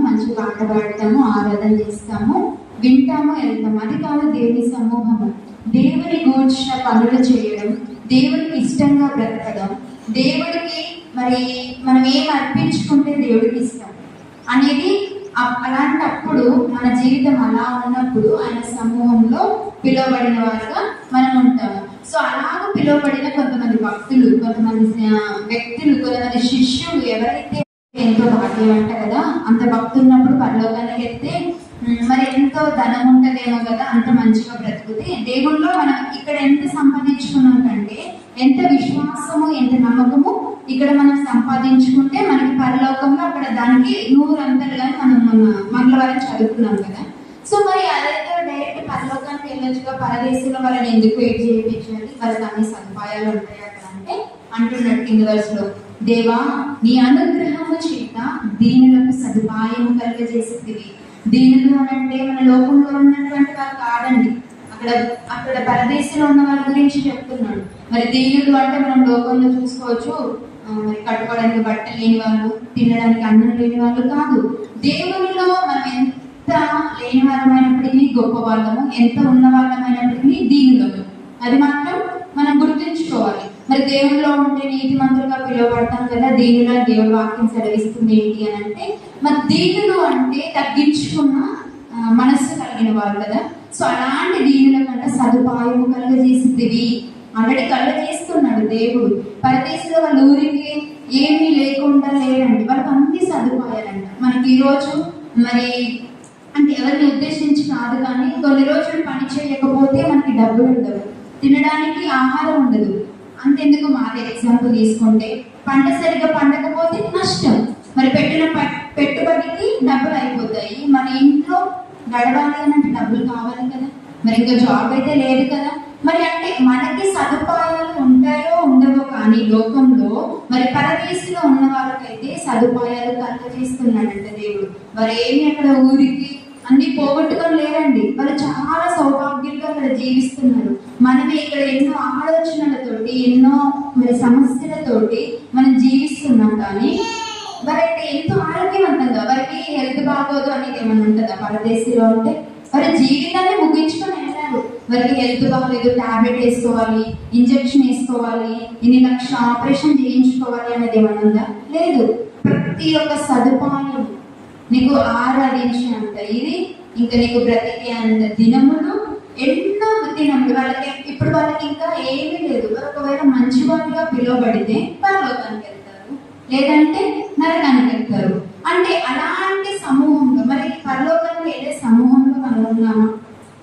మంచి పాట పాడతాము, ఆరాధన చేస్తాము, వింటాము, వెళ్తాము. అది కాదు దేవుని సమూహము. దేవుని గూర్చిన పనులు చేయడం, దేవుడికి ఇష్టంగా బ్రతకడం, దేవుడికి మరి మనం ఏం అర్పించుకుంటే దేవుడికి ఇష్టం అనేది అలాంటప్పుడు మన జీవితం అలా ఉన్నప్పుడు ఆయన సమూహంలో పిలువబడిన వారుగా మనం ఉంటాము. సో అలాగ పిలువబడిన కొంతమంది భక్తులు, కొంతమంది వ్యక్తులు, కొంతమంది శిష్యులు ఎవరైతే ఎంతో భాగ్యం అంట కదా, అంత భక్తులు ఉన్నప్పుడు పరలోకానికి వెళ్తే మరి ఎంతో ధనం ఉంటదేమో కదా, అంత మంచిగా బ్రతుకుతే దేవుళ్ళో మనం ఇక్కడ ఎంత సంపాదించుకున్నాం కంటే ఎంత విశ్వాసము, ఎంత నమ్మకము ఇక్కడ మనం సంపాదించుకుంటే మనకి పరలోకంలో అక్కడ దానికి 100 అంతలుగా మనం మంగళవారం చదువుకున్నాం కదా. సో మరి అదైతే డైరెక్ట్ పరలోకానికి వెళ్ళొచ్చుగా, పరదేశంలో వాళ్ళని ఎందుకు వెయిట్ చేయించాలి, వాళ్ళకి అన్ని సదుపాయాలు ఉంటాయి అక్కడ అంటే అంటున్నాడు కింద వరుసలో, దేవా నీ అనుగ్రహము చేత దీనులకు సదుపాయం కలుగజేసేది. దీనులు అని అంటే మన లోకంలో ఉన్నటువంటి వాళ్ళు కాదండి, అక్కడ పరదేశంలో ఉన్న వాళ్ళ గురించి చెప్తున్నాడు. మరి దీనులు అంటే మనం లోకంలో చూసుకోవచ్చు, మరి కట్టుకోవడానికి బట్టలు లేని వాళ్ళు, తినడానికి అన్నం లేని వాళ్ళు కాదు. దేవునిలో మనం ఎంత లేని వాళ్ళమైనప్పటికీ గొప్ప వాళ్ళము, ఎంత ఉన్న వాళ్ళమైనప్పటికీ దీనులము, అది మాత్రం మనం గుర్తుంచుకోవాలి. మరి దేవుల్లో ఉంటే నీతి మంత్రులుగా పిలువబడతాం కదా. దీనుల దేవుడి వాక్యం సెలవిస్తుంది ఏంటి అని అంటే, మరి దీనులు అంటే తగ్గించుకున్న మనస్సు కలిగిన వాళ్ళు కదా. సో అలాంటి దీనుల కంటే సదుపాయము కలుగజేసిద్దివి ఆల్రెడీ కలుగజేస్తున్నాడు దేవుడు. పరదేశంలో వాళ్ళ ఊరికి ఏమీ లేకుండా లేరండి, వాళ్ళకి అన్ని సదుపాయాలంట. మనకి ఈరోజు మరి అంటే ఎవరిని ఉద్దేశించి కాదు కానీ కొన్ని రోజులు పని చేయకపోతే మనకి డబ్బులు ఉండవు, తినడానికి ఆహారం ఉండదు. అంతెందుకు మాదే ఎగ్జాంపుల్ తీసుకుంటే, పంట సరిగ్గా పండకపోతే నష్టం, మరి పెట్టిన పెట్టుబడికి డబ్బులు అయిపోతాయి. మన ఇంట్లో గడవాలి అంటే డబ్బులు కావాలి కదా, మరి ఇంకా జాబ్ అయితే లేదు కదా. మరి అంటే మనకి సదుపాయాలు ఉంటాయో ఉండవో కానీ లోకంలో మరి పరదేశంలో ఉన్న వాళ్ళకైతే సదుపాయాలు కలుగజేస్తున్నాడంట దేవుడు. మరి ఏమి అక్కడ ఊరికి అన్ని పోగొట్టుకొని లేరండి, వాళ్ళు చాలా సౌభాగ్యంగా అక్కడ జీవిస్తున్నారు. మనమే ఇక్కడ ఎన్నో ఆలోచనలతోటి, ఎన్నో మరి సమస్యలతోటి మనం జీవిస్తున్నాం. కానీ వారైతే ఎంతో ఆరోగ్యవంతంగా, వారికి హెల్త్ బాగోదు అనేది ఏమైనా ఉంటుందా పరదేశంలో అంటే? వారి జీవితాన్ని ముగించుకొని వెళ్ళారు. వారికి హెల్త్ బాగోలేదు, టాబ్లెట్ వేసుకోవాలి, ఇంజెక్షన్ వేసుకోవాలి, ఇన్ని లక్షల ఆపరేషన్ చేయించుకోవాలి అనేది ఏమైనా ఉందా? లేదు. ప్రతి ఒక్క సదుపాయం నీకు ఆరాధించినంత ఇది, ఇంకా నీకు బ్రతికే అంత దినములు, ఎన్నో దినములు. వాళ్ళకి ఇంకా ఏమీ లేదు. ఒకవేళ మంచి వాటిగా పిలువబడితే పరలోకానికి వెళ్తారు, లేదంటే నరకానికి వెళ్తారు. అంటే అలాంటి సమూహంలో, మరి పరలోకానికి వెళ్ళే సమూహంలో మనం ఉన్నామా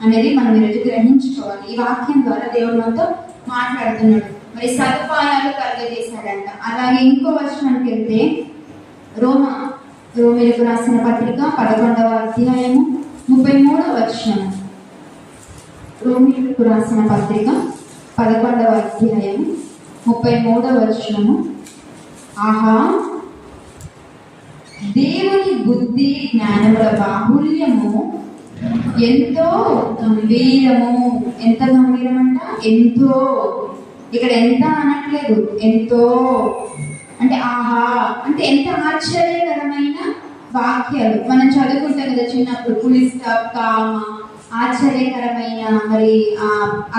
అనేది మనం ఈరోజు గ్రహించుకోవాలి. ఈ వాక్యం ద్వారా దేవుడు మనతో మాట్లాడుతున్నాడు. మరి సదుపాయాలు కలుగజేశాడంట. అలాగే ఇంకో వచనానికి వెళ్తే రోమీయులకు రాసిన పత్రిక 11వ అధ్యాయము 33వ వచనం. రోమీయులకు రాసిన పత్రిక 11వ అధ్యాయము 33వ వచనము. ఆహా, దేవుని బుద్ధి జ్ఞానముల బాహుల్యము ఎంతో గంభీరము. ఎంత గంభీరం అంట? ఎంతో. ఇక్కడ ఎంత అనట్లేదు, ఎంతో అంటే ఆహా అంటే ఎంత ఆశ్చర్యకరమైన వాక్యాలు మనం చదువుకుంటాం కదా చిన్నప్పుడు, పులి స్టాప్, కామ, ఆశ్చర్యకరమైన మరి ఆ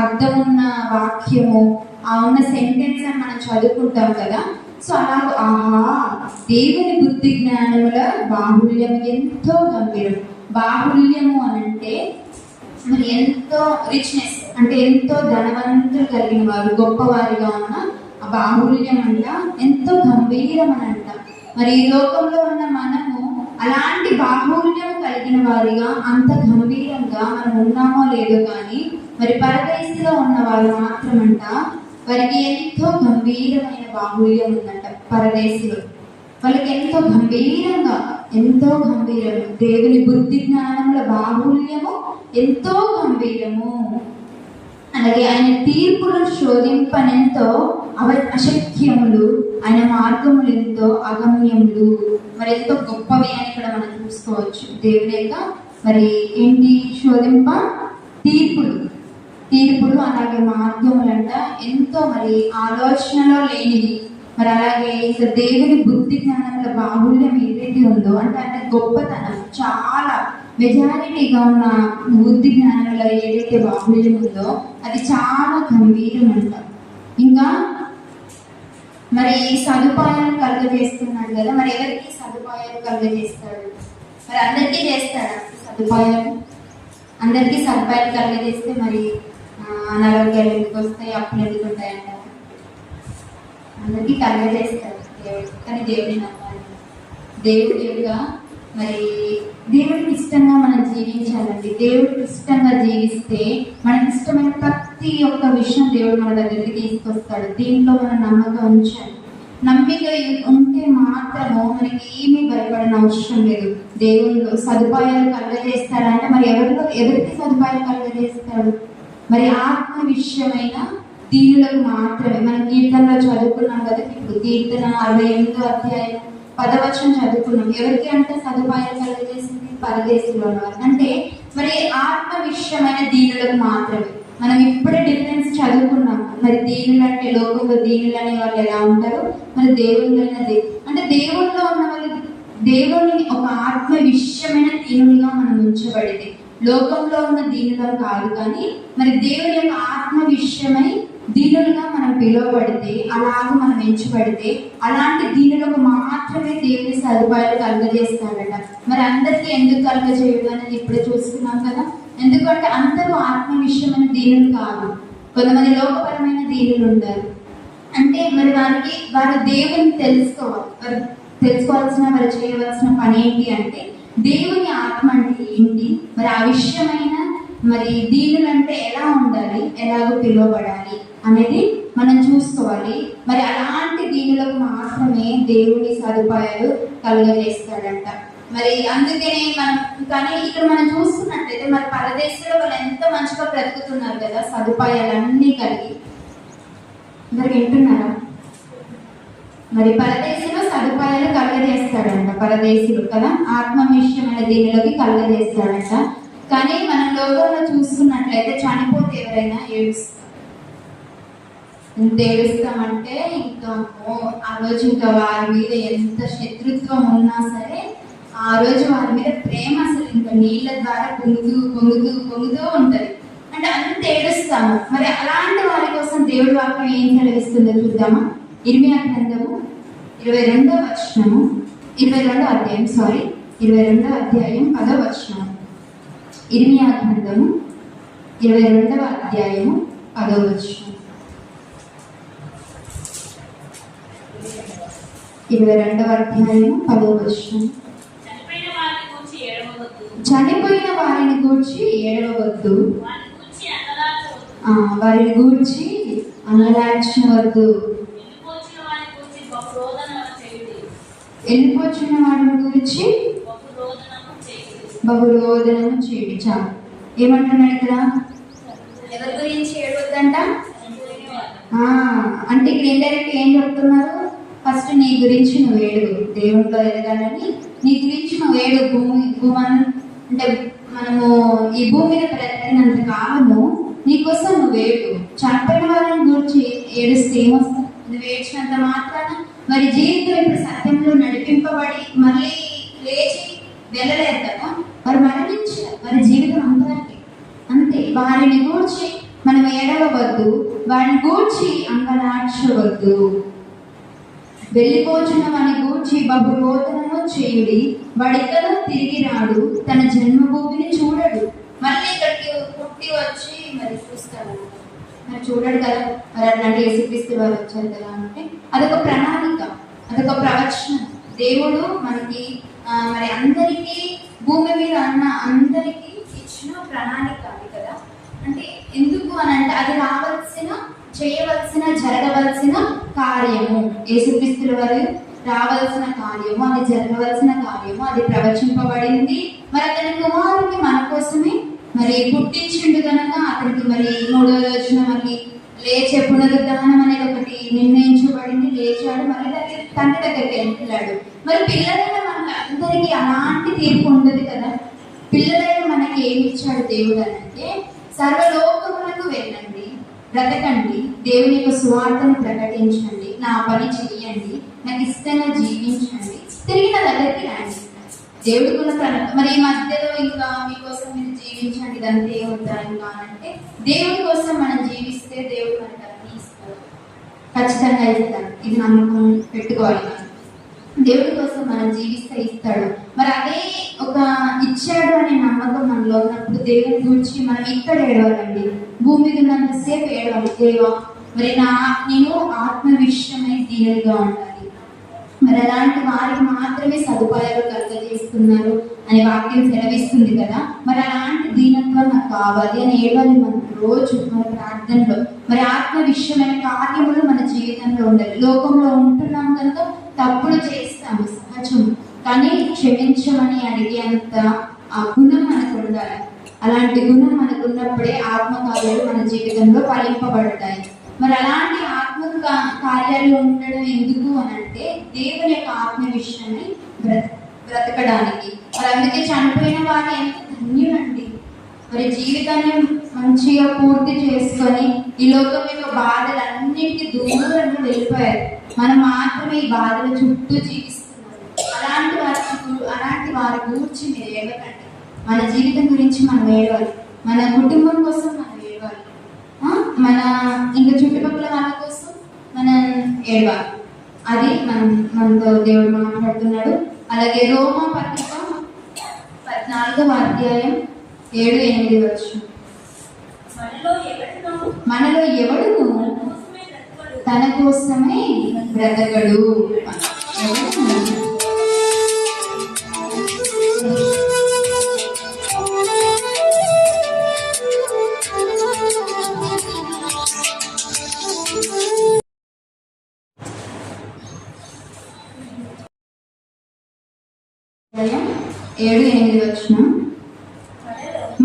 అర్థం ఉన్న వాక్యము, ఆ ఉన్న సెంటెన్స్ అని మనం చదువుకుంటాం కదా. సో అలా ఆహా, దేవుని బుద్ధి జ్ఞానముల బాహుల్యం ఎంతో గంభీరం. బాహుల్యము అని అంటే మరి ఎంతో రిచ్నెస్, అంటే ఎంతో ధనవంతులు కలిగిన వారు, గొప్పవారిగా ఉన్న ఆ బాహుల్యం అంట ఎంతో గంభీరం అని అంట. మరి ఈ లోకంలో ఉన్న మనము అలాంటి బాహుల్యం కలిగిన వారిగా, అంత గంభీరంగా మనం ఉన్నామో లేదో కానీ మరి పరదేశంలో ఉన్న వారు మాత్రమంట వారికి ఎంతో గంభీరమైన బాహుల్యం ఉందంట. పరదేశంలో వాళ్ళకి ఎంతో గంభీరంగా, ఎంతో గంభీరము. దేవుని బుద్ధి జ్ఞానముల బాహుల్యము ఎంతో గంభీరము. అలాగే ఆయన తీర్పులు శోధింపనెంతో అశక్యములు, ఆయన మార్గములు ఎంతో అగమ్యములు. మరి ఎంతో గొప్పవి అని ఇక్కడ మనం చూసుకోవచ్చు. దేవుని యొక్క మరి ఏంటి శోధింప? తీర్పులు, అలాగే మార్గములంట ఎంతో మరి ఆలోచనలో లేనిది, మరి అలాగే ఇక దేవుని బుద్ధి జ్ఞానంలో బాహుళ్యం ఏదైతే ఉందో అంటే గొప్పతనం చాలా మెజారిటీగా ఉన్న బుద్ధి జ్ఞానంలో ఏదైతే బాహుళ్యం ఉందో అది చాలా గంభీరం అంట. ఇంకా మరి సదుపాయాలు కలుగజేస్తున్నాడు కదా, మరి ఎవరికి సదుపాయాలు కలుగజేస్తాడు? మరి అందరికీ చేస్తాడా సదుపాయాలు? అందరికీ సదుపాయాలు కలుగజేస్తే మరి అనారోగ్యాలు ఎందుకు వస్తాయి, అప్పులు ఎందుకు ఉంటాయంట? అందరికీ కలుగజేస్తాడు దేవుడు. కానీ దేవుడిని నమ్మాలి. దేవుడిగా మరి దేవుడికి ఇష్టంగా మనం జీవించాలండి. దేవుడికి ఇష్టంగా జీవిస్తే మనకి ఇష్టమైన ప్రతి ఒక్క విషయం దేవుడు మన దగ్గరికి తీసుకొస్తాడు. దీంట్లో మన నమ్మకం ఉంచాలి. నమ్మిక ఉంటే మాత్రము మనకి ఏమీ భయపడని అవసరం లేదు. దేవుళ్ళు సదుపాయాలు కలుగజేస్తాడంటే మరి ఎవరికి సదుపాయాలు కలుగజేస్తాడు? మరి ఆత్మ విషయమైన దీనులకు మాత్రమే. మనం కీర్తనలో చదువుకున్నాం కదా, ఇప్పుడు కీర్తన 68వ అధ్యాయం 10వ వచనం చదువుకున్నాం. ఎవరికి అంటే సదుపాయాలు కలుగజేసింది పరదేశంలో ఉన్నవారు. అంటే మరి ఆత్మ విషయమైన దీనులకు మాత్రమే. మనం ఇప్పుడే డిఫరెన్స్ చదువుకున్నాం. మరి దీనులు అంటే లోకంలో దీనులు అనే వాళ్ళు ఎలా ఉంటారు, మరి దేవుళ్ళైనది అంటే దేవుళ్ళలో ఉన్న వాళ్ళు దేవుని ఒక ఆత్మ విషయమైన దీనులుగా మనం ఉంచబడింది. లోకంలో ఉన్న దీనులు కాదు, కానీ మరి దేవుని యొక్క ఆత్మ విషయమై దీనులుగా మనం పిలువబడితే, అలాగ మనం ఎంచబడితే అలాంటి దీనులకు మాత్రమే దేవుని సదుపాయాలు కలుగజేస్తాడట. మరి అందరికీ ఎందుకు కలుగజేయడం అనేది ఇప్పుడే చూస్తున్నాం కదా. ఎందుకంటే అందరూ ఆత్మ విషయమైన దీనులు కాదు, కొంతమంది లోకపరమైన దీనులు ఉంటారు. అంటే మరి వారు దేవుని తెలుసుకోవాల్సిన వారు చేయవలసిన పని ఏంటి అంటే దేవుని ఆత్మ అంటే ఏంటి, మరి ఆ విషయమైన మరి దీనులు అంటే ఎలా ఉండాలి, ఎలాగో పిలువబడాలి అనేది మనం చూసుకోవాలి. మరి అలాంటి దీనులకు మాత్రమే దేవుని సదుపాయాలు కలుగజేస్తాడంట. మరి అందుకనే కానీ ఇక్కడ మనం చూస్తున్నట్లయితే మరి పరదేశంలో వాళ్ళు ఎంత మంచిగా బ్రతుకుతున్నారు కదా, సదుపాయాలన్నీ కలిగి. మరి వింటున్నారా? మరి పరదేశంలో సదుపాయాలు కలుగజేస్తాడంట. పరదేశులు కదా ఆత్మ విషయమైన దీనిలోకి కలుగజేస్తాడంట. కానీ మనం లోకంలో చూసుకున్నట్లయితే చనిపోతే ఎవరైనా ఏడుస్తామంటే ఇంకా ఆ రోజు ఇంకా వారి మీద ఎంత శత్రుత్వం ఉన్నా సరే ఆ రోజు వారి మీద ప్రేమ అసలు ఇంకా నీళ్ళ ద్వారా పొంగుతూ ఉంటది. అంటే అంత ఏడుస్తాము. మరి అలాంటి వారి కోసం దేవుడి వాక్యం ఏం సెలవిస్తుందో చూద్దామా. ఇర్మియా గ్రంథము 22వ అధ్యాయం 10వ వచనం. ఇర్మియా గ్రంథము 22వ అధ్యాయము 10వ వచనం. 22వ అధ్యాయము 10వ వచనం. చనిపోయిన వారిని గూర్చి ఏడవవద్దు, వారిని గూర్చి అంగలార్చవద్దు. వెళ్ళిపోచిన వాడిని గురించి బహురోదనము చేయుడి. చాలు. ఏమంటున్నాడు ఇక్కడ? ఎవరి గురించి ఏడవద్దంట అంటే ఇక్కడ ఇండైరెక్ట్ ఏం చెప్తున్నారు? ఫస్ట్ నీ గురించి నువ్వు ఏడుగు, దేవుడిలో ఎదగాలని నీ గురించి నువ్వు ఏడు. భూమి అంటే మనము ఈ భూమి మీద బ్రతికినంత కాలము నీకోసం నువ్వు ఏడు. చనిపోయిన వారిని గురించి ఏడుస్తే ఏమొస్తుంది? నువ్వు ఏడ్చినంత మాత్రాన మరి జీవితం ఇప్పుడు సత్యంలో నడిపింపబడి మళ్ళీ లేచి వెళ్ళలేదు కదా, వారు మరణించారు. వారి జీవితం అందరికీ అంతే. వారిని గూర్చి మనం ఏడవవద్దు, వారిని గూర్చి అంగలార్చవద్దు. వెళ్ళిపోచున్న వాని గూర్చి బహురోదనము చేయుడి. వాడిక్కడో తిరిగి రాడు, తన జన్మభూమిని చూడడు. మళ్ళీ ఇక్కడికి పుట్టి వచ్చి మరి చూస్తాడు, మరి చూడడు కదా. మరి అట్లాంటి యేసుక్రీస్తు వారు వచ్చారు కదా అంటే అదొక ప్రణాళిక, అదొక ప్రవచనం. దేవుడు మనకి మరి అందరికీ భూమి మీద అందరికీ ఇచ్చిన ప్రణాళిక అది కదా. అంటే ఎందుకు అని అంటే అది చేయవలసిన జరగవలసిన కార్యము. యేసుక్రీస్తు వారు రావాల్సిన కార్యము, అది జరగవలసిన కార్యము, అది ప్రవచింపబడింది. మరి అతని కుమారుని మన కోసమే మరి పుట్టించిండు కనుక అతనికి మరి 3వ రోజున మళ్ళీ లేచే పునరుద్ధానం అనేది ఒకటి నిర్ణయించబడింది. లేచాడు, మళ్ళీ తండ్రి దగ్గరికి వెళ్ళాడు. మరి పిల్లలైన మనకి అందరికీ అలాంటి తీర్పు ఉండదు కదా. పిల్లలైన మనకి ఏమి ఇచ్చాడు దేవుడు అంటే సర్వలోకములకు వెళ్ళండి, బ్రతకండి, దేవుని యొక్క సువార్తను ప్రకటించండి, నా పని చెయ్యండి, నాకు ఇష్టంగా జీవించండి, తిరిగి నా దగ్గరికి రండి. దేవుడికున్న ప్రణాళిక. మరి ఈ మధ్యలో ఇంకా మీకోసం మీరు జీవించండి ఇదంతా ఏమవుతా ఇంకా అంటే, దేవుడి కోసం మనం జీవిస్తే దేవుడు మనకు అన్ని ఇస్తాడు, ఖచ్చితంగా ఇస్తాడు. ఇది నమ్మకం పెట్టుకోవాలి. దేవుడి కోసం మనం జీవిస్తే ఇస్తాడు. మరి అదే ఒక ఇచ్చాడు అనే నమ్మకం మనలో ఉన్నప్పుడు దేవుని గురించి మనం ఇక్కడ ఏడవాలండి. భూమి మీద ఉన్నంతసేపు ఏడవాలి, దేవా మరి నేను ఆత్మ విషయమై దీనిగా ఉండాలి. మరి అలాంటి వారికి మాత్రమే సదుపాయాలు కలుగజేస్తున్నారు అనే వాక్యం సెలవిస్తుంది కదా. మరి అలాంటి దీనత్వం నాకు కావాలి అని ఏడవాలి మనం రోజు మన ప్రార్థనలో. మరి ఆత్మ విషయమైన కార్యములు మన జీవితంలో ఉండాలి. లోకంలో ఉంటున్నాం కనుక తప్పులు చేస్తాము, సహజం. కానీ క్షమించమని అడిగేంత ఆ గుణం మనకు ఉండాలి. అలాంటి గుణం మనకు ఉన్నప్పుడే ఆత్మకార్యాలు మన జీవితంలో ఫలింపబడతాయి. మరి అలాంటి ఆత్మ కార్యాలు ఉండడం ఎందుకు అని అంటే, దేవుని యొక్క ఆత్మ విషయమై బ్రతకడానికి. మరి అందుకే చనిపోయిన వారు ఎంత ధన్యులండి. మరి జీవితాన్ని మంచిగా పూర్తి చేసుకొని ఈ లోకం యొక్క బాధలన్నింటికి దూరంగా వెళ్ళిపోయారు. మనం మాత్రమే ఈ బాధల చుట్టూ జీవిస్తున్నాం. అలాంటి వారి గురించి మీరు ఏడకండి. మన జీవితం గురించి మనం ఏడవాలి, మన కుటుంబం కోసం మనం ఏడవాలి, మన ఇంకా చుట్టుపక్కల వాళ్ళ కోసం మనం ఏడవాలి. అది మనతో దేవుడు మాట్లాడుతున్నాడు. అలాగే రోమా పత్రిక 14వ అధ్యాయం 7-8 వచనం. మనలో ఎవడును తన కోసమే బ్రతకడు. అధ్యాయం 7-8 వచనం.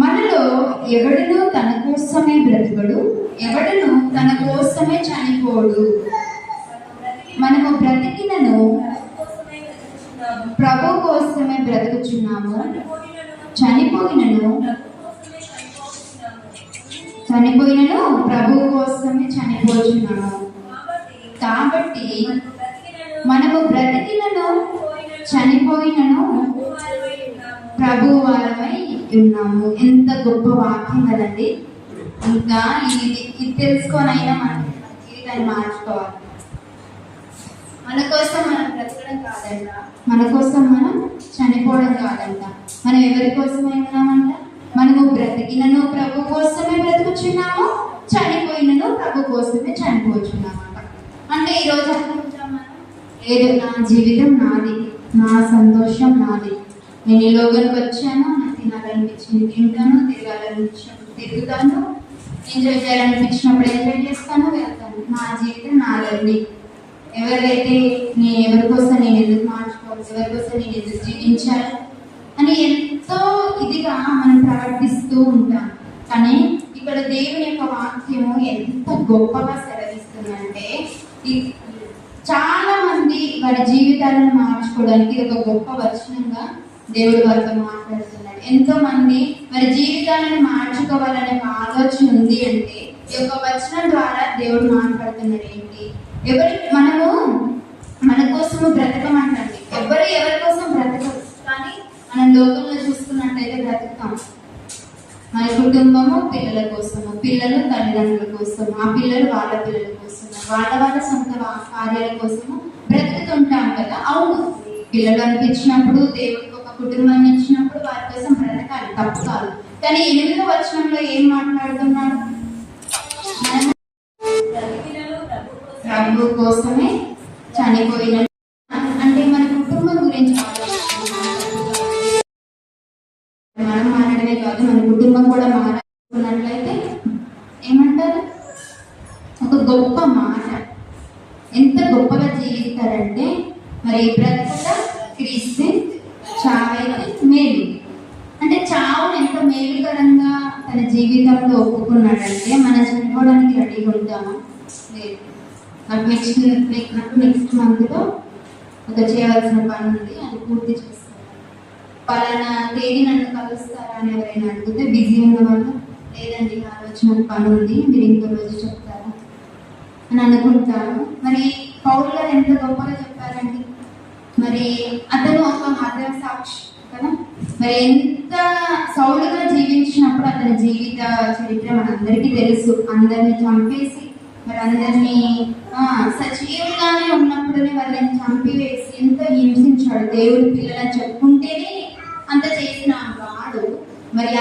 మనలో ఎవడును తన కోసమే బ్రతుకడు, ఎవడును తన కోసమే చనిపోడు. మనము బ్రతికినను ప్రభు కోసమే బ్రతుకుచున్నాము, చనిపోయినను ప్రభు కోసమే చనిపోచున్నాము. కాబట్టి మనము బ్రతికినను చనిపోయినను ప్రభు వారమై ఉన్నాము. ఎంత గొప్ప వాక్యం కదండి. ఇంకా ఇది తెలుసుకోనైనా మన జీవితాన్ని మార్చుకోవాలి. మన కోసం మనం బ్రతకడం కాదంట, మన కోసం మనం చనిపోవడం కాదంట. మనం ఎవరి కోసమై ఉన్నామంట? మనము బ్రతికినను ప్రభు కోసమే బ్రతుకుచున్నాము, చనిపోయినను ప్రభు కోసమే చనిపోచున్నామంట. అంటే ఈరోజు అనుకుంటాం మనం, ఏదో నా జీవితం నాది, నా సంతోషం నాది, నేను ఈ లోకానికి వచ్చాను, నాకు తినాలనిపించింది తింటాను, తిరగాలనిపించినప్పుడు తిరుగుతాను, ఎంజాయ్ చేయాలనిపించినప్పుడు ఎంజాయ్ చేస్తాను, వెళ్తాను. నా జీవితం నాదండి. ఎవరి కోసం నేను ఎందుకు మార్చుకోవాలి, ఎవరి కోసం నేను ఎందుకు జీవించాలి అని ఎంతో ఇదిగా మనం ప్రవర్తిస్తూ ఉంటాం. కానీ ఇక్కడ దేవుని యొక్క వాక్యము ఎంత గొప్పగా సెలవిస్తుందంటే, చాలా మంది వారి జీవితాలను మార్చుకోవడానికి ఒక గొప్ప వచనంగా దేవుడు వారితో మాట్లాడుతున్నాడు. ఎంతో మంది వారి జీవితాలను మార్చుకోవాలనే ఆలోచన ఉంది అంటే ఈ యొక్క వచనం ద్వారా దేవుడు మాట్లాడుతున్నాడు. ఏంటి? మనము మన కోసము బ్రతకమంటండి. ఎవరి కోసం బ్రతకరు, కానీ మనం లోకంలో చూసుకున్నట్టయితే బ్రతుకుతాం. మన కుటుంబము పిల్లల కోసము, పిల్లలు తల్లిదండ్రుల కోసము, ఆ పిల్లలు వాళ్ళ పిల్లల కోసము, వాళ్ళ సొంత కార్యాల కోసము బ్రతుకుతుంటాం కదా. అవును, పిల్లలు అనిపించినప్పుడు, దేవుడికి ఒక కుటుంబాన్ని ఇచ్చినప్పుడు వారి కోసం బ్రతకాలి, తప్పు కాదు. కానీ 8వ వచనంలో ఏం మాట్లాడుతున్నాడు? ప్రభు కోసమే చనిపోయిన అంటే మన కుటుంబం గురించి మనం మారడమే కాదు, మన కుటుంబం కూడా మారాలన్నట్లయితే ఏమంటారు? ఒక గొప్ప మాట. ఎంత గొప్పగా జీవిస్తారంటే, మరి బ్రతుక క్రీస్తు, చావైతే మేలు. అంటే చావును ఎంత మేలుకరంగా తన జీవితంలో ఒప్పుకున్నాడంటే, మనం చనిపోవడానికి రెడీగా ఉంటామా? లేదు. నాకు నెక్స్ట్ మంత్లో ఒక చేయవలసిన పని ఉంది, అది పూర్తి చేస్తాను. పలానా తేదీ నన్ను కలుస్తారా అని ఎవరైనా అడిగితే బిజీ ఉన్న వాళ్ళు, లేదండి ఆ రోజు వచ్చిన పని ఉంది, మీరు ఇంకో రోజు చెప్తారా అని అనుకుంటాను. మరి పౌలు గారు ఎంత గొప్పగా చెప్పారండి. మరి అతను ఒక మత సాక్షి కదా. మరి ఎంత సౌలుగా జీవించినప్పుడు అతని జీవిత చరిత్ర మనందరికీ తెలుసు. అందరిని చంపేసి మరి అందరినీ సజీవుగానే ఉన్నప్పుడునే వాళ్ళని చంపివేసి ఎంత హింసించాడు. దేవుడి పిల్లలని చెప్పుకుంటేనే అంత చేసిన వాడు మరి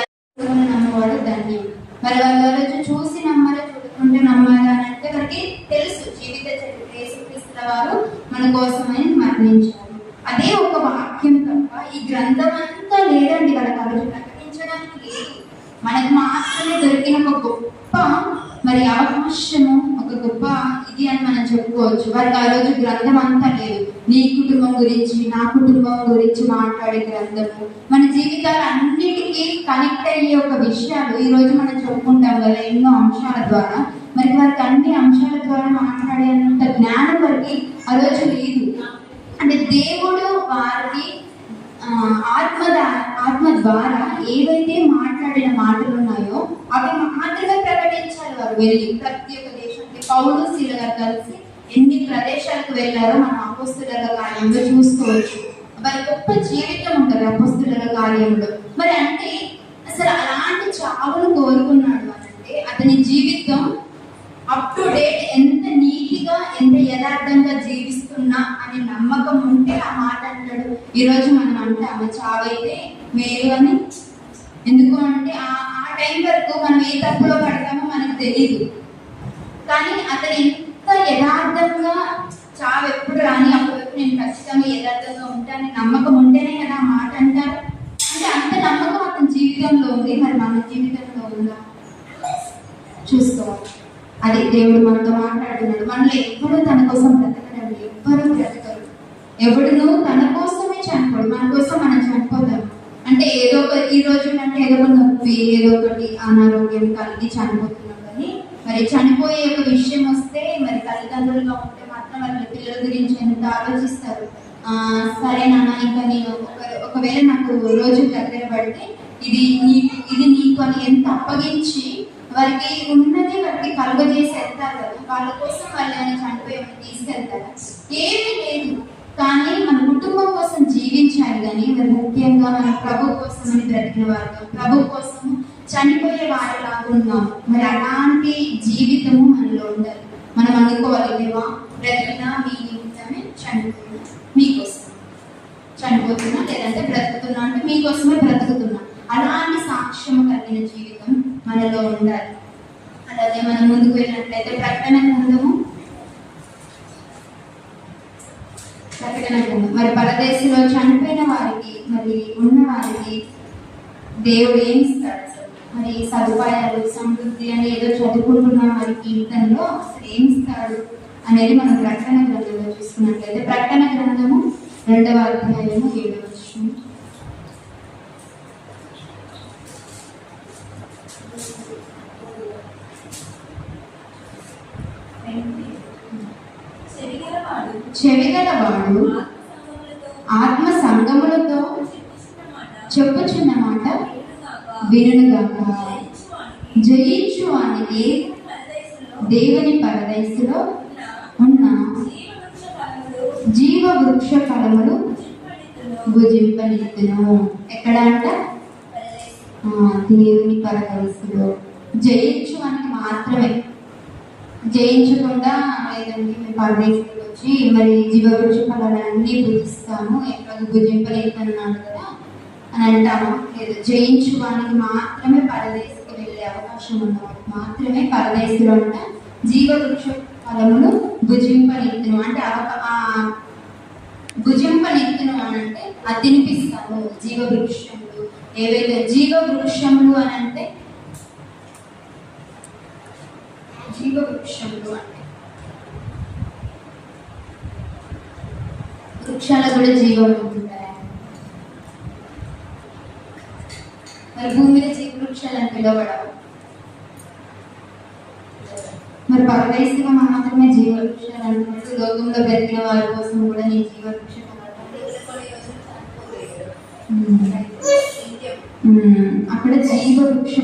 నమ్మవాడు ధన్యం. మరి వాళ్ళు చూసి నమ్మారా చూడకుంటే నమ్మారా అని అంటే వారికి తెలుసు జీవిత చరిత్ర యేసుక్రీస్తుల వారు మన కోసమని మరణించారు. అదే ఒక వాక్యం తప్ప ఈ గ్రంథం అంతా లేదండి. వాళ్ళకి ఆ రోజు ప్రకటించడానికి లేదు. మనకు మాత్రమే దొరికిన ఒక గొప్ప మరి అవకాశము, ఒక గొప్ప ఇది అని మనం చెప్పుకోవచ్చు. వారికి ఆ రోజు గ్రంథం అంతా లేదు. నీ కుటుంబం గురించి, నా కుటుంబం గురించి మాట్లాడే గ్రంథము, మన జీవితాలు అన్నిటికీ కనెక్ట్ అయ్యే ఒక విషయాలు ఈ రోజు మనం చెప్పుకుంటాం కదా ఎన్నో అంశాల ద్వారా. మరి వారికి అన్ని అంశాల ద్వారా మాట్లాడేంత జ్ఞానం వారికి ఆ రోజు లేదు. అంటే దేవుడు వారికి ఆత్మ ద్వారా ఏవైతే మాట్లాడిన మాటలు ఉన్నాయో అవి మాత్రమే ప్రకటించాలి. వారు వెళ్ళి ప్రతి ఒక్క దేశానికి పౌలు శీల గారు కలిసి ఎన్ని ప్రదేశాలకు వెళ్ళారో మనం అపోస్తలుల కార్యంలో చూసుకోవచ్చు. వారి గొప్ప జీవితం ఉంటుంది అపోస్తలుల కార్యంలో. మరి అంటే అసలు అలాంటి చావును కోరుకున్నాడు అంటే అతని జీవితం అప్ టు డేట్ ఎంత నీతిగా ఎంత యథార్థంగా జీవిస్తున్నా అనే నమ్మకం ఉంటే ఆ మాట అంటాడు. ఈరోజు మనం అంటే ఆమె చావైతే మేలు అని. ఎందుకు అంటే ఆ టైం వరకు మనం ఏ తప్పులో పడతామో మనకు తెలియదు. కానీ అతను ఎంత యథార్థంగా చావు ఎప్పుడు రాని అప్పటివరకు నేను ఖచ్చితంగా యథార్థంగా ఉంటానని నమ్మకం ఉంటేనే కదా ఆ మాట అంటారు. అంటే అంత నమ్మకం అతని జీవితంలో ఉంది. మరి మన జీవితంలో ఉందా చూసుకోవాలి. అది దేవుడు మనతో మాట్లాడుతున్నాడు. మనలో ఎప్పుడు తన కోసం బ్రతకడండి. ఎవ్వరూ బ్రతకరు. ఎవడును తన కోసమే చనిపోడు. మన కోసం మనం చనిపోతాం అంటే ఏదో ఒక ఈ రోజు అంటే ఏదో ఒక నొప్పి, ఏదో ఒకటి అనారోగ్యం కలిగి చనిపోతున్నాం. కానీ మరి చనిపోయే ఒక విషయం వస్తే మరి తల్లిదండ్రులుగా ఉంటే మాత్రం వాళ్ళ పిల్లల గురించి ఎంత ఆలోచిస్తారు. సరే నాన్న ఇంకా నేను ఒకవేళ నాకు రోజు దగ్గర పడితే ఇది నీకు అని ఎంత అప్పగించి వారికి ఉన్నది వారికి కలుగజేసి వెళ్తారు కదా. వాళ్ళ కోసం వాళ్ళని చనిపోయి తీసుకెళ్తారు. ఏమీ లేదు. కానీ మన కుటుంబం కోసం జీవించాలి. కానీ మరి ముఖ్యంగా మన ప్రభు కోసమని బ్రతికిన వారు, ప్రభు కోసం చనిపోయే వారి లాగా ఉన్నాము. మరి అలాంటి జీవితము మనలో ఉండాలి. మనం అనుకోవాలి దేవా బ్రతికినా మీ నిమిత్తమే చనిపోతున్నా, మీకోసం చనిపోతున్నా, లేదంటే బ్రతుకుతున్నా అంటే మీకోసమే బ్రతుకుతున్నా. అలాంటి సాక్ష్యం కలిగిన జీవితం మనలో ఉండాలి. అలాగే మనం ముందుకు వెళ్ళినట్లయితే ప్రకటన గ్రంథము మరి పరదేశంలో చనిపోయిన వారికి మరి ఉన్న వారికి దేవుడు ఏమి ఇస్తాడు? మరి సదుపాయాలు, సమృద్ధి అని ఏదో చదువుకుంటున్న మరి కీర్తనలో అసలు ఏమి ఇస్తాడు అనేది మనం ప్రకటన గ్రంథంలో చూసుకున్నట్లయితే ప్రకటన గ్రంథము 2వ అధ్యాయము 7వ వచనం. చెవిగలవాడు ఆత్మ సంగములతో చెప్పుచున్న మాట వినుగాక. జయించు వానికి దేవుని పరదేశులో ఉన్న జీవ వృక్ష ఫలములు భుజింపనిత్తును. ఎక్కడ అంట? దేవుని పరదేశులో. జయించు వానికి మాత్రమే, జయించకుండా లేదండి మేము పరదేశంలోకి వచ్చి మరి జీవవృక్ష ఫలాలన్నీ భుజిస్తాము ఎక్కడ భుజింపలేదన్నాడు కదా అని అంటాము. లేదు, జయించువానికి మాత్రమే పరదేశకు వెళ్ళే అవకాశం ఉన్నవాడు మాత్రమే పరదేశంలో అంట జీవవృక్ష ఫలములు భుజింపనెత్తును. అంటే భుజింపనెత్తును అని అంటే అది తినిపిస్తాను. జీవవృక్షములు ఏవైతే జీవవృక్షములు అని అంటే జీవవృక్షములు అంటే వృక్షాలకు కూడా జీవాలు ఉంటాయి. మరి భూమి మీద జీవవృక్షాలు అని పిలవడవు. మరి పరదేశంలో మాత్రమే జీవవృక్షాలు అంటున్నట్టు లోకంలో బ్రతికిన వారి కోసం కూడా నేను జీవవృక్షం అక్కడ జీవవృక్ష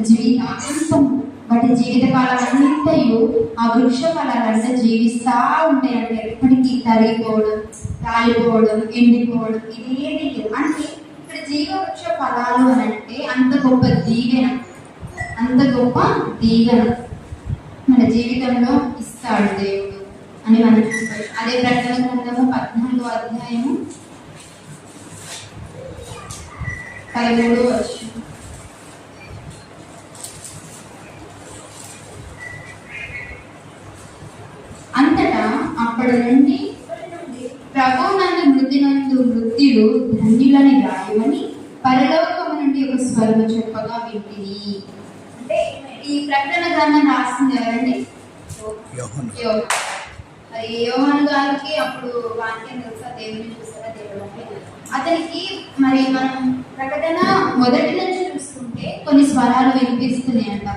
జీవితాంతం వాటి జీవితకాలం అంతయు ఆ వృక్ష ఫలాలంతా జీవిస్తా ఉంటాయంటే ఎప్పటికీ తరిగిపోవడం, రాలిపోవడం, ఎండిపోవడం ఇదేది లేదు. అంటే ఇక్కడ జీవవృక్ష ఫలాలు అని అంటే అంత గొప్ప దీవెన, అంత గొప్ప దీవెన మన జీవితంలో ఇస్తాడు దేవుడు అని మనం చూస్తాం. అదే ప్రకటన గ్రంథము 14వ అధ్యాయము 13వ వచనం. అంతటా అప్పటి నుండి ప్రభువునందు మృత్యులు ధన్యులని రాయమని పరలోకము నుండి ఒక స్వరము చెప్పగా వింటిని. అంటే ఈ ప్రకటన గ్రంథం రాసింది ఎవరండి? మరి యోహాను గారికి అప్పుడు వాక్యం తెలుసా, దేవుని చూసారా, దేవుడు అంటే అతనికి మరి మనం ప్రకటన మొదటి నుంచి చూసుకుంటే కొన్ని స్వరాలు వినిపిస్తున్నాయంట,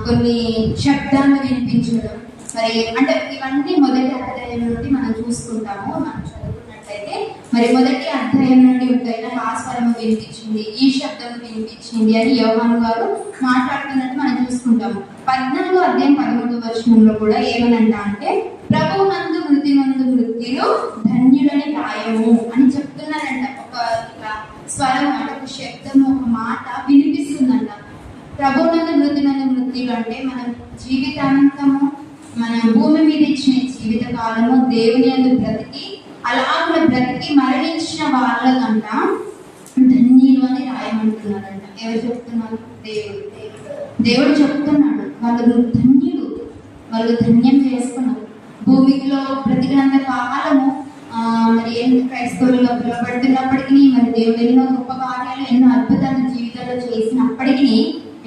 కొన్ని శబ్దాలు వినిపించడం. మరి అంటే ఇవన్నీ మొదటి అధ్యాయం నుండి మనం చూసుకుంటాము. మనం చదువుకున్నట్లయితే మరి మొదటి అధ్యాయం నుండి ఉంటాయి, ఆ స్వరము వినిపించింది, ఈ శబ్దం వినిపించింది అని యోహాను గారు మాట్లాడుతున్నట్టు మనం చూసుకుంటాము. 14వ అధ్యాయం 13వ వచనంలో కూడా ఏమనంట అంటే ప్రభువునందు మృత్యులు ధన్యులని రాయము అని చెప్తున్నారంట. ఒక స్వరం అంటే ఒక శబ్దం, ఒక మాట వినిపిస్తుందంట. ప్రభువునందు మృత్యులు అంటే మనం జీవితాంతము మన భూమి మీద ఇచ్చిన జీవిత కాలము దేవుని యందు బ్రతికి అలాగే బ్రతికి మరణించిన వాళ్ళకంట ధన్యులు అని రాయమంటున్నారంట. ఎవరు చెప్తున్నారు? దేవుడు చెప్తున్నాడు. వాళ్ళు ధన్యులు, వాళ్ళు ధన్యం చేసుకున్నారు. భూమిలో బ్రతికినంత కాలము మరి క్రైస్తవులుగా పిలువబడుతున్నప్పటికీ మరి దేవుడు ఎన్నో గొప్ప కార్యాలు, ఎన్నో అద్భుతాలు జీవితంలో చేసినప్పటికీ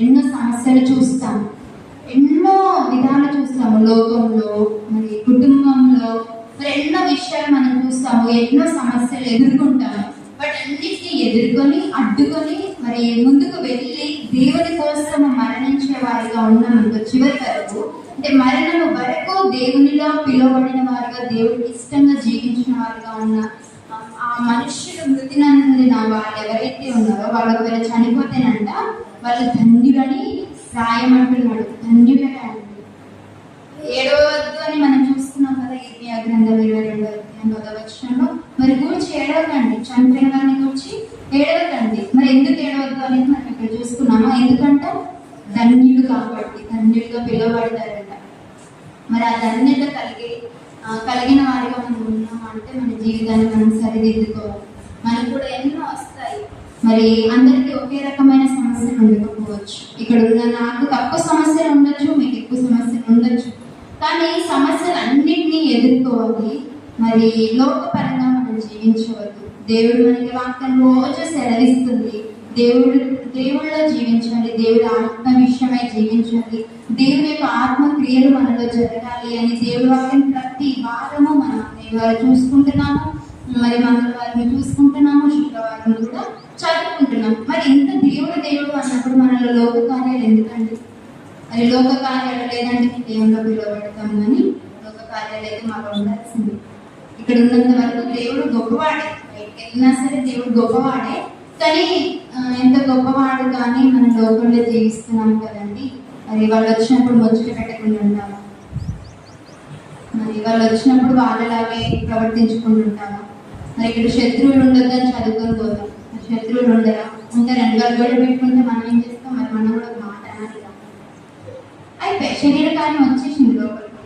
ఎన్నో సమస్యలు చూస్తాము, ఎన్నో విధాలు చూస్తాము. లోకంలో మరి కుటుంబంలో మరి ఎన్నో విషయాలు మనం చూస్తాము, ఎన్నో సమస్యలు ఎదుర్కొంటాము. వాటన్నిటిని ఎదుర్కొని అడ్డుకొని మరి ముందుకు వెళ్ళి దేవుని కోసం మరణించే వారిగా ఉన్నామనుకో చివరి వరకు, అంటే మరణము వరకు దేవునిలో పిలువబడిన వారిగా, దేవుడికి ఇష్టంగా జీవించిన వారిగా ఉన్న ఆ మనుష్యులు మృతి నందిన వాళ్ళు ఎవరైతే ఉన్నారో వాళ్ళు ఒకవేళ చనిపోతేనంట వాళ్ళు ధన్యులని రాయమంటున్నాడు. ధన్యులనే అండి. 7వ వద్దు అని మనం చూస్తున్నాం కదా, ఇర్మియా గ్రంథం 22వ అధ్యాయం 1వ వచనంలో మరి గూర్చి ఏడవకండి, చనిపోయిన వారిని గూర్చి ఏడవకండి. మరి ఎందుకు ఏడవద్దు అనేది మనం ఇక్కడ చూసుకున్నాము. ఎందుకంటే ధన్యులు కాబట్టి, ధన్యులుగా పిలువబడతారంట. మరి ఆ ధన్యత కలిగిన వారిగా మనం ఉన్నాము అంటే మన జీవితాన్ని మనం సరిదిద్దుకోవాలి. మనకు కూడా ఎన్నో వస్తాయి. మరి అందరికీ ఒకే రకమైన సమస్యలు ఉండకపోవచ్చు. ఇక్కడ ఉన్న నాకు తక్కువ సమస్యలు ఉండొచ్చు, మీకు ఎక్కువ సమస్యలు ఉండొచ్చు. కానీ సమస్యలు అన్నింటినీ ఎదుర్కోవాలి. మరి లోకపరంగా మనం జీవించవద్దు. దేవుడు మనకి వాక్యం రోజు సెలవిస్తుంది. దేవుళ్ళలో జీవించాలి, దేవుడి ఆత్మ విషయమై జీవించాలి, దేవుని యొక్క ఆత్మ క్రియలు మనలో జరగాలి అని దేవుడి వాక్యం ప్రతి వారము మనం చూసుకుంటున్నాము. మరి మంగళవారం చూసుకుంటున్నాము, శుక్రవారం కూడా చదువుకుంటున్నాం. మరి ఇంత దేవుడు అన్నప్పుడు మనలో లోక కార్యాలు ఎందుకండి? మరి లోక కార్యాలు లేదంటే దేవుళ్ళో పిలువబడతాం, కానీ లోక కార్యాలు అయితే మాకు ఉండాల్సింది. ఇక్కడ ఉన్నంత వరకు దేవుడు గొప్పవాడే, వెళ్ళినా సరే దేవుడు గొప్పవాడే. కానీ ఎంత గొప్పవాడు కానీ మనం లోకంలో జీవిస్తున్నాం కదండి. మరి వాళ్ళు వచ్చినప్పుడు ముచ్చట పెట్టకుండా ఉంటాము, మరి వాళ్ళు వచ్చినప్పుడు వాళ్ళలాగే ప్రవర్తించుకుంటుంటాము. మరి ఇక్కడ శత్రువులు ఉండొద్దని చదువుకొని పోతాం. శత్రువులు ఉంటారండి. వాళ్ళు గొడవ పెట్టుకుంటే మనం ఏం చేస్తాం? మరి మనం కూడా ఒక మాట అనాలి. అయితే శరీర కార్యం వచ్చేసింది లోపలికి.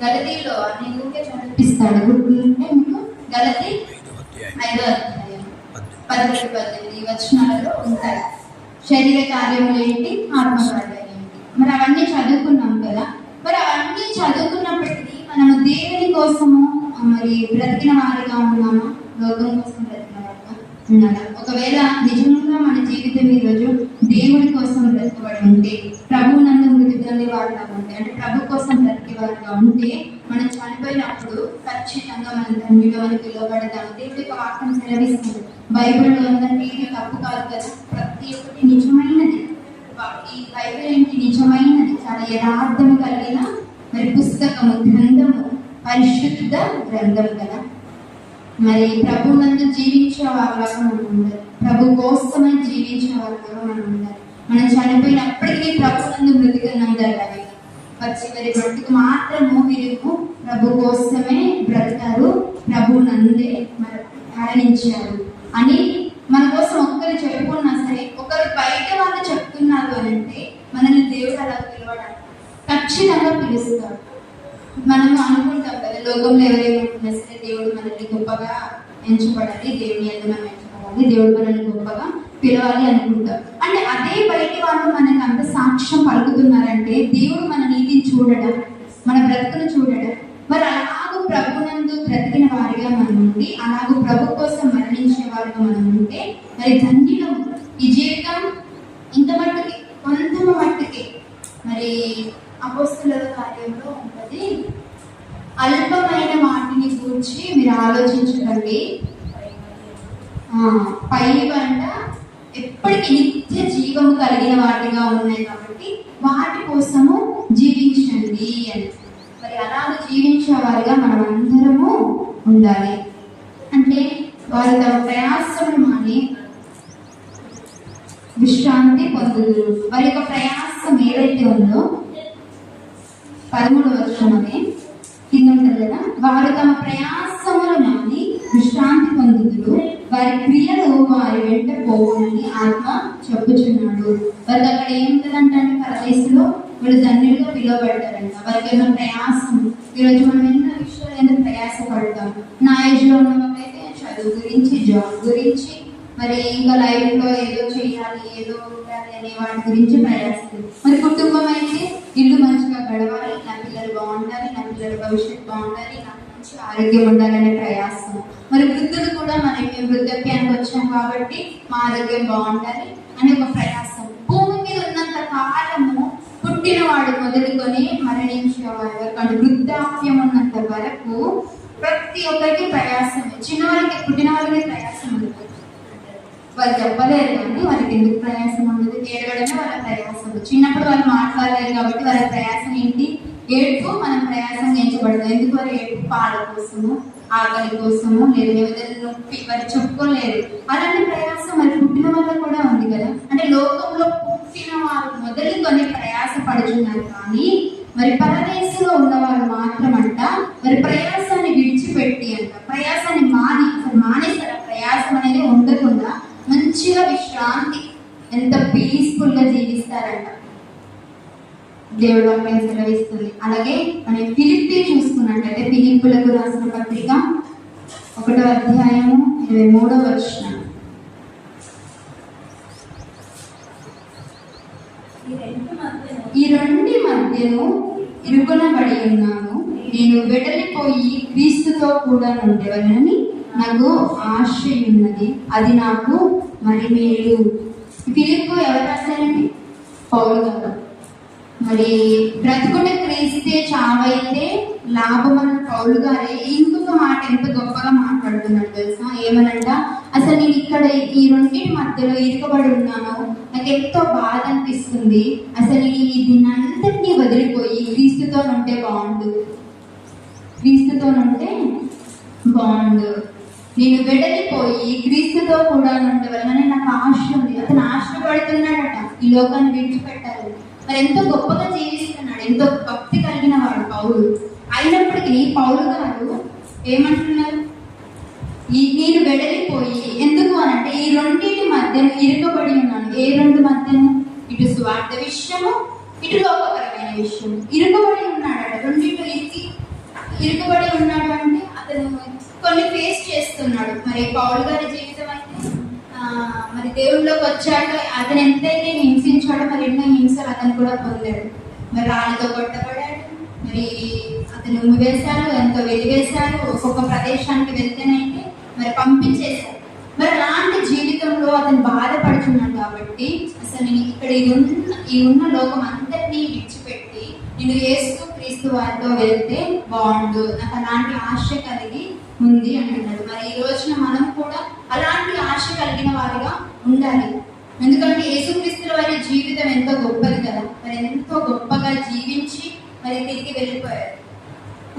గలతీలో అన్ని ఊరికే చదివిస్తాడు. గుర్తుంటే మీకు గలతీ 5వ అధ్యాయం 17-18 వచనాలలో ఉంటాయి. శరీర కార్యములు ఏంటి, ఆత్మ కార్యాలు ఏంటి. మరి అవన్నీ చదువుకున్నాం కదా. మరి అవన్నీ చదువుకున్నప్పటికీ మనము దేవుని కోసము మరి బ్రతికిన వారిగా ఉన్నామా, లోకం కోసం బ్రతికిన వారిగా ఉన్నారా? ఒకవేళ నిజంగా మన జీవితం ఈరోజు దేవుడి కోసం బ్రతకబడి ఉంటే, ప్రభువునందు మృతి పొందే వారిగా ఉంటే, అంటే ప్రభు కోసం బ్రతికే వారిగా ఉంటే, మనం చనిపోయినప్పుడు ఖచ్చితంగా మనం ధన్యులు అని పిలువబడతాము. దేవుడి యొక్క వాక్యం సెలవిస్తుంది. బైబిల్లో ఉందంటే ఇది తప్పు కాదు కదా, ప్రతి ఒక్కటి నిజమైనది. ఈ బైబిల్ ఏంటి? నిజమైనది, చాలా యథార్థం కలిగిన మరి పుస్తకము, గ్రంథము, పరిశుద్ధ గ్రంథం కదా. మరి ప్రభువునందు జీవించే వాళ్ళగా మనం ఉండాలి, ప్రభు కోసమై జీవించే వాళ్ళగా మనం ఉండాలి. మనం చనిపోయినప్పటికీ ప్రభునందు మృతికన్నాం జరగాలి. చివరి బ్రతుకు మాత్రము మీరు ప్రభు కోసమే బ్రతికారు, ప్రభు నందే మరణించారు అని మన కోసం ఒక్కరు చెప్పుకున్నా సరే, ఒకరు బయట వాళ్ళు చెప్తున్నారు అని అంటే మనల్ని దేవుడు అలా పిలవడానికి ఖచ్చితంగా పిలుస్తాడు. మనం అనుకుంటాం కదా, లోకంలో ఎవరేమంటున్నా సరే దేవుడు మనల్ని గొప్పగా ఎంచుకోవాలి, దేవుని ఎంత మనం ఎంచుకోవాలి, దేవుడు మనల్ని గొప్పగా పిలవాలి అనుకుంటాం. అంటే అదే బయట వాళ్ళు మనకు అంత సాక్ష్యం పలుకుతున్నారంటే దేవుడు మన నీతిని చూడడం, మన బ్రతుకును చూడడం. మరి అలాగూ ప్రభునందు బ్రతికిన వారిగా మనం ఉండి, అలాగూ ప్రభు కోసం మరణించే వారిగా మనం ఉంటే మరి ధన్యులం. ఈ జీవితం ఇంత మట్టుకి, కొంత మట్టుకి మరి అపోస్తలుల కార్యంలో ఉంటుంది. అల్పమైన వాటిని గురించి మీరు ఆలోచించకండి, పైవంట ఎప్పటికీ నిత్య జీవము కలిగిన వాటిగా ఉన్నాయి కాబట్టి వాటి కోసము జీవించండి అని. మరి అలాగ జీవించే వారిగా మనం అందరము ఉండాలి. అంటే వారి తమ ప్రయాసము మాని విశ్రాంతి పొందుదురు. వారి యొక్క ప్రయాసం ఏదైతే ఉందో 13వ వచనమే కింద ఉంటుంది కదా, వారు తమ ప్రయాసములు మాని విశ్రాంతి పొందుదురు, వారి క్రియలు వారి వెంట పోవునని ఆత్మ చెప్పుచున్నాడు. వారికి అక్కడ ఏముంటుందంటే పరదేశంలో వీళ్ళు ధన్యులుగా పిలువబడతారంట. వారికి ఏమైనా ప్రయాసం, ఈరోజు మనం ఎన్నో విషయాలు ఎందుకు ప్రయాసపడతాం. నా ఏజ్లో ఉన్న వాళ్ళైతే చదువు గురించి, జాబ్ గురించి, మరి ఇంకా లైఫ్ లో ఏదో చేయాలి, ఏదో ఉండాలి అనే వాటి గురించి ప్రయాసం. మరి కుటుంబం అయితే ఇల్లు మంచిగా గడవాలి, నా పిల్లలు బాగుండాలి, నా పిల్లల భవిష్యత్తు బాగుండాలి, నాకు మంచి ఆరోగ్యం ఉండాలనే ప్రయాసం. మరి వృద్ధులు కూడా మనకి వృద్ధాప్యానికి వచ్చాం కాబట్టి మా ఆరోగ్యం బాగుండాలి అనే ఒక ప్రయాసం. భూమి మీద ఉన్నంత కాలము పుట్టినవాడు మొదలుకొని మరణించేవాడు వరకు, వృద్ధాప్యం ఉన్నంత వరకు ప్రతి ఒక్కరికి ప్రయాసం. చిన్న వాళ్ళకి, పుట్టిన వాళ్ళకి ప్రయాసం ఉంటుంది. వాళ్ళు చెప్పలేరు కానీ వాళ్ళకి ఎందుకు ప్రయాసం ఉండదు, ఏడవడమే వాళ్ళ ప్రయాసం. చిన్నప్పుడు వాళ్ళు మాట్లాడలేరు కాబట్టి వాళ్ళ ప్రయాసం ఏంటి? ఏడుపు. మనం ప్రయాసం ఎంచబడదు. ఎందుకు? వారు ఏడుపు పాల కోసము, ఆకలి కోసము, లేదా నొప్పి, వారు చెప్పుకోలేరు. అలాంటి ప్రయాసం మరి పుట్టిన వల్ల కూడా ఉంది కదా. అంటే లోకంలో పుట్టిన వారు మొదలుకొని ప్రయాస పడుతున్నారు, కానీ మరి పరదేశంలో ఉన్నవారు మాత్రం అంట మరి ప్రయాసాన్ని విడిచిపెట్టి అంట, ప్రయాసాన్ని మానేస్తారు. ప్రయాసం అనేది ఉండకుండా మంచిగా విశ్రాంతి, ఎంత పీస్ఫుల్ గా జీవిస్తారంట. దేవుడు వాక్యం సెలవిస్తుంది. అలాగే మనం ఫిలిప్పీ చూసుకున్నట్లయితే ఫిలిప్పులకు రాసిన పత్రిక 1వ అధ్యాయము 23వ వచనం. ఈ రెండి మధ్యను ఇరుకొనబడి ఉన్నాను, నేను వెడలిపోయి క్రీస్తుతో కూడా ఉండేవానని నాకు ఆశ ఉన్నది, అది నాకు మరి మేలు. ఫిలిప్పు ఎవరు రాశారండి? పౌలు గారు. మరి బ్రతుకున్న క్రీస్తే చావైతే లాభం అన్న పౌలు గారే ఇంకొక మాట ఎంత గొప్పగా మాట్లాడుతున్నాడు తెలుసా? ఏమనంట, అసలు నేను ఇక్కడ ఈ రెండింటి మధ్యలో ఇరుకబడి ఉన్నాను, నాకు ఎంతో బాధ అనిపిస్తుంది, అసలు నేను దీన్నంతటినీ వదిలిపోయి క్రీస్తుతో ఉంటే బాగుండు, క్రీస్తుతో ఉంటే బాగుండు, నేను వెడలిపోయి క్రీస్తుతో కూడా ఉండే వలన నాకు ఆశ ఉంది. అతను ఆశపడుతున్నాడట ఈ లోకాన్ని విడిచిపెట్టాలి. మరి ఎంతో గొప్పగా జీవిస్తున్నాడు, ఎంతో భక్తి కలిగిన వాడు పౌలు. అయినప్పటికీ పౌలు గారు ఏమంటున్నారు? నేను వెడలిపోయి, ఎందుకు అనంటే ఈ రెండింటి మధ్యను ఇరుకబడి ఉన్నాను. ఏ రెండు మధ్యను? ఇటు స్వార్థ విషయము, ఇటు లోకపరమైన విషయం ఇరుకబడి ఉన్నాడట. రెండింటి ఇరుకబడి ఉన్నాడు అంటే అతను కొన్ని ఫేస్ చేస్తున్నాడు. మరి పౌలు గారి జీవితం అయితే మరి దేవుళ్ళలోకి వచ్చాక అతను ఎంతైతే హింసించాడో మరి ఎన్నో హింసలు అతను కూడా పొందాడు. మరి రాళ్ళతో కొట్టబడాడు, మరి అతను ఉమ్మివేశాడు, ఎంతో వెలివేశాడు, ఒక్కొక్క ప్రదేశానికి వెళ్తేనైతే మరి పంపించేశాడు. మరి అలాంటి జీవితంలో అతను బాధపడుతున్నాడు. కాబట్టి అసలు నేను ఇక్కడ ఈ ఉన్న లోకం అంతటినీ విడిచిపెట్టి నేను యేసు క్రీస్తు వారితో వెళ్తే బాగుండు, నాకు అలాంటి ఆశ కలిగి ఉంది అంటున్నాడు. మరి ఈ రోజున మనం కూడా అలాంటి ఆశ కలిగిన వారిగా ఉండాలి. ఎందుకంటే యేసుక్రీస్తు వారి జీవితం ఎంతో గొప్పది కదా. మరి ఎంతో గొప్పగా జీవించి మరి తిరిగి వెళ్ళిపోయారు.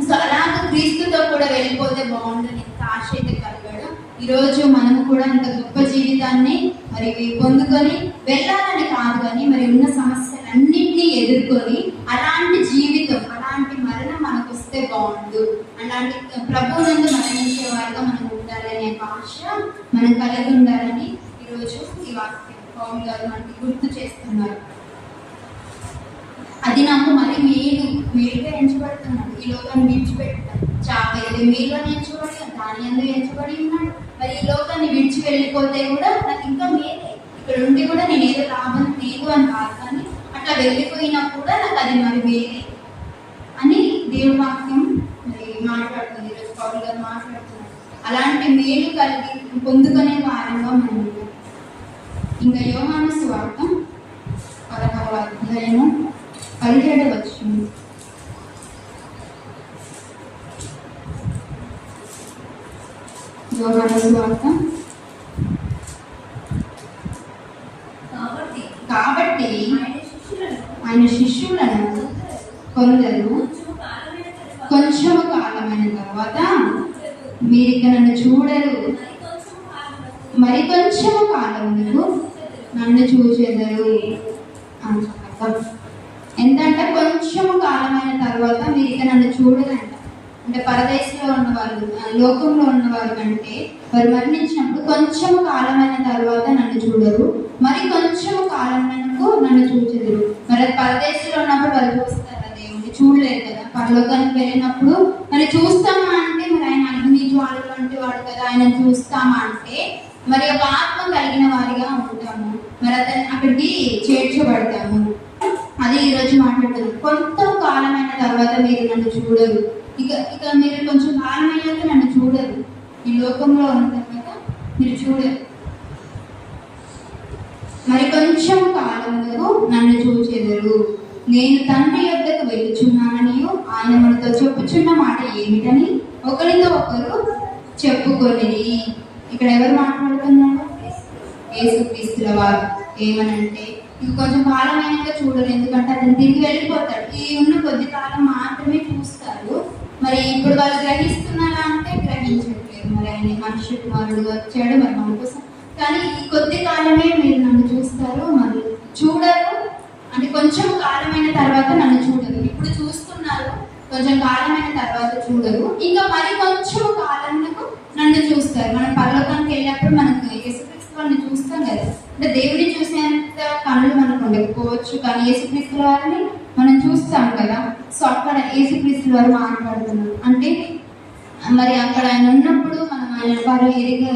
సో అలాగే క్రీస్తుతో కూడా వెళ్ళిపోతే బాగుంటుంది ఎంత ఆశ అయితే కలిగాడు. ఈరోజు మనము కూడా అంత గొప్ప జీవితాన్ని మరి పొందుకొని వెళ్ళాలని కాదు, కానీ మరి ఉన్న సమస్యలన్నింటినీ ఎదుర్కొని అలాంటి జీవితం, అలాంటి మరణం మనకు వస్తే బాగుండు, అలాంటి ప్రభువునందు మరణించే వారిగా మనం ఉండాలనే ఆశ మనం కలిగి ఉండాలని ఈరోజు ఈ వాక్యం పౌలు గారు మనకి గుర్తు చేస్తున్నారు. అది నాకు మరి మేలుగా ఎంచబడుతున్నాడు. ఈ లోకాన్ని విడిచిపెట్టాడు. చాపైతే మీలో ఎంచబడి, దాని అందు ఎంచబడి ఉన్నాడు. మరి ఈ లోకాన్ని విడిచి వెళ్ళిపోతే కూడా నాకు ఇంకా మేలే, ఇక్కడ ఉండి కూడా నేను ఏదో లాభం లేదు అని కాదు, కానీ అట్లా వెళ్ళిపోయినా కూడా నాకు అది మరి మేలే అని దేవుడి వాక్యం మరి మాట్లాడుతుంది. ఈరోజు పౌలు గారు మాట్లాడుతున్నారు. అలాంటి మేలు కలిగి పొందుకునే వారంగా మనం ఉన్నాం. ఇంకా యోహాను సువార్త 10వ అధ్యాయము 17వ వచనం. యోహాను సువార్త. కాబట్టి ఆయన శిష్యులను కొందరు కొంచెము కాలమైన తర్వాత మీరు ఇక నన్ను చూడరు, మరి కొంచెము కాలమునకు నన్ను చూచెదరు అని చెప్పారు. ఎంతంటే కొంచెము కాలమైన తర్వాత మీరు ఇక నన్ను చూడరంట. అంటే పరదేశంలో ఉన్నవాళ్ళు, లోకంలో ఉన్నవారు కంటే వారు మరణించినప్పుడు కొంచెము కాలమైన తర్వాత నన్ను చూడరు, మరి కొంచెము కాలమునకు నన్ను చూచెదరు. మరి పరదేశంలో ఉన్నప్పుడు వాళ్ళు చూస్తారా దేవుడిని? చూడలేదు కదా. పరలోకానికి వెళ్ళినప్పుడు మరి చూస్తామా అంటే మరి ఆయన అగ్ని జ్వాలలు వంటి వాడు కదా, ఆయన చూస్తామా అంటే మరి ఒక ఆత్మ కలిగిన వారిగా ఉంటాము, మరి అతన్ని అక్కడికి చేర్చబడతాము. అది ఈరోజు మాట్లాడుతుంది. కొంత కాలమైన తర్వాత మీరు నన్ను చూడరు, ఇక మీరు కొంచెం కాలం అయ్యాక నన్ను చూడరు. ఈ లోకంలో ఉన్న తర్వాత మీరు చూడరు, మరి కొంచెం కాలంలో నన్ను చూచెదరు. నేను తండ్రి యొద్దకు వెళ్ళుచున్నానని ఆయన మనతో చెప్పుచున్న మాట ఏమిటని ఒకరితో ఒకరు చెప్పుకొనిరి. ఇక్కడ ఎవరు మాట్లాడుతున్నారు? యేసుక్రీస్తుల వారు. ఏమనంటే ఇక కొంచెం కాలం అయినాక చూడరు, ఎందుకంటే అతను తిరిగి వెళ్ళిపోతాడు. ఈ ఉన్న కొద్ది కాలం మాత్రమే చూస్తారు. మరి ఇప్పుడు వాళ్ళు గ్రహిస్తున్నారా అంటే గ్రహించట్లేదు. మరి ఆయన మనుష్య కుమారుడు వచ్చాడు మరి మన కోసం, కానీ ఈ కొద్ది కాలమే మీరు నన్ను చూస్తారు, మరి చూడరు. అంటే కొంచెం కాలమైన తర్వాత నన్ను చూడరు. ఇప్పుడు చూస్తున్నారు, కొంచెం కాలమైన తర్వాత చూడరు, ఇంకా మరి కొంచెం కాలంలో నన్ను చూస్తారు. మనం పరలోకానికి వెళ్ళినప్పుడు మనకు యేసుక్రీస్తు వారిని చూస్తాం కదా. అంటే దేవుడిని చూసేంత కనులు మనకు ఉండకపోవచ్చు, కానీ యేసుక్రీస్తు వారిని మనం చూస్తాం కదా. సో అక్కడ యేసుక్రీస్తు వారు మాట్లాడుతున్నారు. అంటే మరి అక్కడ ఆయన ఉన్నప్పుడు మనం ఆయన వారు ఏరిగా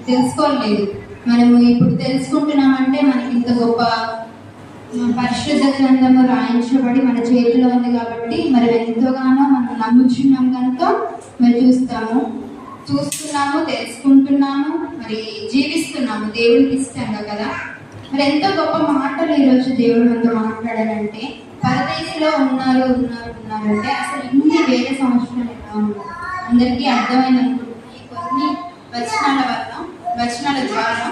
తెలుసుకోలేదు. మనము ఇప్పుడు తెలుసుకుంటున్నామంటే మనకి ఇంత గొప్ప పరిశుద్ధ గ్రంథము రాయించబడి మన చేతిలో ఉంది కాబట్టి మరి ఎంతోగానో మనం నమ్ముచున్నాం కనుక మరి చూస్తున్నాము, తెలుసుకుంటున్నాము, మరి జీవిస్తున్నాము దేవుడికి ఇష్టంగా కదా. మరి ఎంతో గొప్ప మాటలు ఈరోజు దేవుడు మనతో మాట్లాడారంటే, పరదేశంలో ఉన్నారంటే అసలు ఇన్ని వేల సంవత్సరాలు ఎలా ఉన్నారు అందరికీ అర్థమైన కొన్ని వచనాల ద్వారా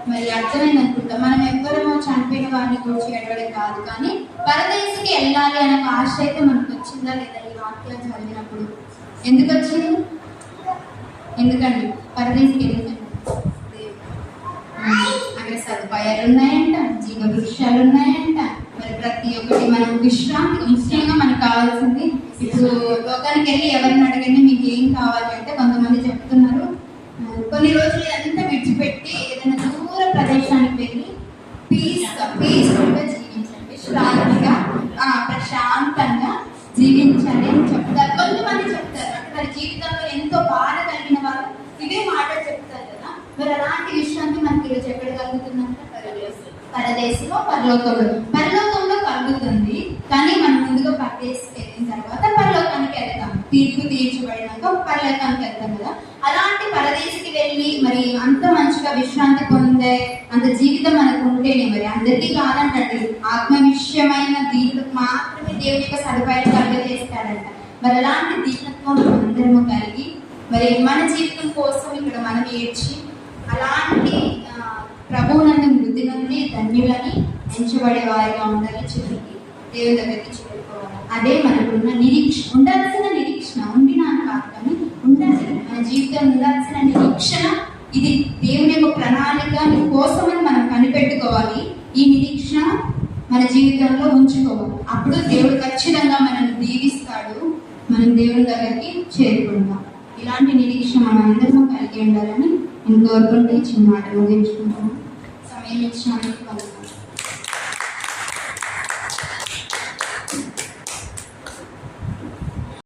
మరి అర్థమైంది అనుకుంటాం. మనం ఎవ్వరమో చనిపోయిన వారిని గురించి ఎడవడం కాదు, కానీ పరదేశికి వెళ్ళాలి అనే ఆశ అయితే మనకు వచ్చిందా లేదా? ఈ వాక్యాలు చదివినప్పుడు ఎందుకు వచ్చింది? ఎందుకండి పరదేశికి ఎందుకండి? అక్కడ సదుపాయాలు ఉన్నాయంట, జీవ వృక్షాలు ఉన్నాయంట, మరి ప్రతి ఒక్కటి మనం విశ్రాంతి ముఖ్యంగా మనకు కావాల్సింది. ఇప్పుడు లోకానికి వెళ్ళి ఎవరిని అడగండి మీకు ఏం కావాలి అంటే కొంతమంది చెప్తున్నారు కొన్ని రోజులు ఇదంతా విడిచిపెట్టి ఏదైనా దూర ప్రదేశానికి వెళ్ళి పీస్ఫుల్గా జీవించండి, ప్రశాంతంగా జీవించాలి అని చెప్తారు. కొంతమంది చెప్తారు అంటే వారి జీవితంలో ఎంతో బాధ కలిగిన వారు ఇవే మాటలు చెప్తారు కదా. మరి అలాంటి విషయాన్ని మనకి ఈరోజు ఎక్కడ కలుగుతుందంటే పరదేశంలో పరలోకంలో కలుగుతుంది. కానీ మనం ముందుగా పరదేశంకి వెళ్ళిన తర్వాత పరలోకానికి వెళ్తాం, తీర్పు తీర్చబడినాక పరలోకానికి వెళ్తాం కదా. అలాంటి పరదేశికి వెళ్ళి మరి అంత మంచిగా విశ్రాంతి పొందే అంత జీవితం మనకు ఉంటేనే, మరి అందరికీ కాదంటే ఆత్మ విషయమైన దీనులకు మాత్రమే దేవుడి యొక్క సదుపాయాలు కలుగజేస్తాడంట. మరి అలాంటి దీనత్వం అందరము కలిగి మరి మన జీవితం కోసం ఇక్కడ మనం ఏడ్చి అలాంటి ప్రభువునందు మృతి నుండి ధన్యులని ఎంచబడే వారిగా ఉండాలి. చివరికి దేవుని దగ్గరికి చేరుకోవాలి. అదే మనకున్న నిరీక్షణ, ఉండాల్సిన నిరీక్షణ. ఉండినాను కాదు కానీ ఉండాలి మన జీవితం ఉండాల్సిన నిరీక్షణ ఇది దేవుని యొక్క ప్రణాళిక కోసమని మనం కనిపెట్టుకోవాలి. ఈ నిరీక్షణ మన జీవితంలో ఉంచుకోవాలి. అప్పుడు దేవుడు ఖచ్చితంగా మనల్ని దీవిస్తాడు. మనం దేవుని దగ్గరికి చేరుకుంటాం. ఇలాంటి నిరీక్షణ మనం అందరం కలిగి ఉండాలని నేను కోరుకుంటూ చిన్న మాట ముగించుకుంటాను. సమయం ఇచ్చినందుకు